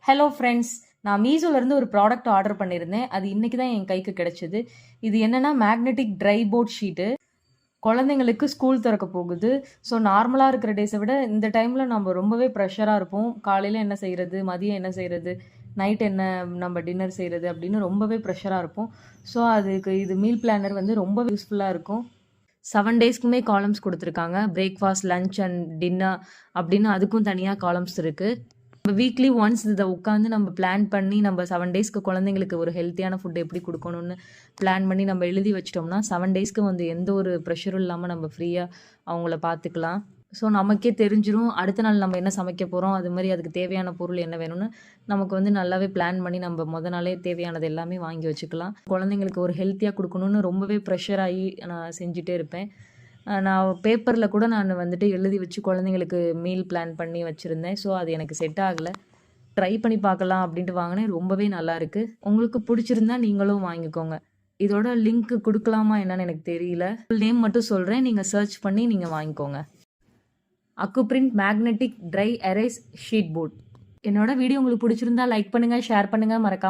Hello friends, நான் மீஷோலேருந்து ஒரு product order பண்ணியிருந்தேன். அது இன்னைக்கு தான் என் கைக்கு கிடைச்சது. இது என்னன்னா மேக்னெட்டிக் ட்ரை போர்ட் ஷீட்டு. குழந்தைங்களுக்கு ஸ்கூல் திறக்க போகுது. ஸோ நார்மலாக இருக்கிற டேஸை விட இந்த டைமில் நம்ம ரொம்பவே ப்ரெஷராக இருப்போம். காலையில் என்ன செய்கிறது, மதியம் என்ன செய்கிறது, நைட் என்ன நம்ம டின்னர் செய்கிறது அப்படின்னு ரொம்பவே ப்ரெஷராக இருப்போம். ஸோ அதுக்கு இது மீல் பிளானர் வந்து ரொம்ப யூஸ்ஃபுல்லாக இருக்கும். 7 டேஸ்க்குமே காலம்ஸ் கொடுத்துருக்காங்க. பிரேக்ஃபாஸ்ட், லஞ்ச் அண்ட் டின்னர் அப்படின்னு அதுக்கும் தனியாக காலம்ஸ் இருக்குது. நம்ம வீக்லி ஒன்ஸ் இதை உட்காந்து நம்ம பிளான் பண்ணி நம்ம 7 டேஸ்க்கு குழந்தைங்களுக்கு ஒரு ஹெல்த்தியான ஃபுட் எப்படி கொடுக்கணும்னு பிளான் பண்ணி நம்ம எழுதி வச்சிட்டோம்னா 7 டேஸ்க்கு வந்து எந்த ஒரு ப்ரெஷரும் இல்லாமல் நம்ம ஃப்ரீயாக அவங்கள பார்த்துக்கலாம். ஸோ நமக்கே தெரிஞ்சிரும் அடுத்த நாள் நம்ம என்ன சமைக்க போகிறோம், அது மாதிரி அதுக்கு தேவையான பொருள் என்ன வேணும்னு நமக்கு வந்து நல்லாவே பிளான் பண்ணி நம்ம நாளே தேவையானது எல்லாமே வாங்கி வச்சுக்கலாம். குழந்தைங்களுக்கு ஒரு ஹெல்த்தியாக கொடுக்கணும்னு ரொம்பவே ப்ரெஷர் ஆகி நான் செஞ்சுட்டே இருப்பேன். நான் பேப்பரில் கூட நான் வந்துட்டு எழுதி வச்சு குழந்தைங்களுக்கு மீல் பிளான் பண்ணி வச்சுருந்தேன். ஸோ அது எனக்கு செட் ஆகலை. ட்ரை பண்ணி பார்க்கலாம் அப்படின்ட்டு வாங்கினேன். ரொம்பவே நல்லாயிருக்கு. உங்களுக்கு பிடிச்சிருந்தா நீங்களும் வாங்கிக்கோங்க. இதோட லிங்க் கொடுக்கலாமா என்னன்னு எனக்கு தெரியல. நேம் மட்டும் சொல்கிறேன், நீங்கள் சர்ச் பண்ணி நீங்கள் வாங்கிக்கோங்க. Accuprint magnetic dry erase sheet board. என்னோட வீடியோ உங்களுக்கு பிடிச்சிருந்தா லைக் பண்ணுங்கள், ஷேர் பண்ணுங்கள், மறக்காம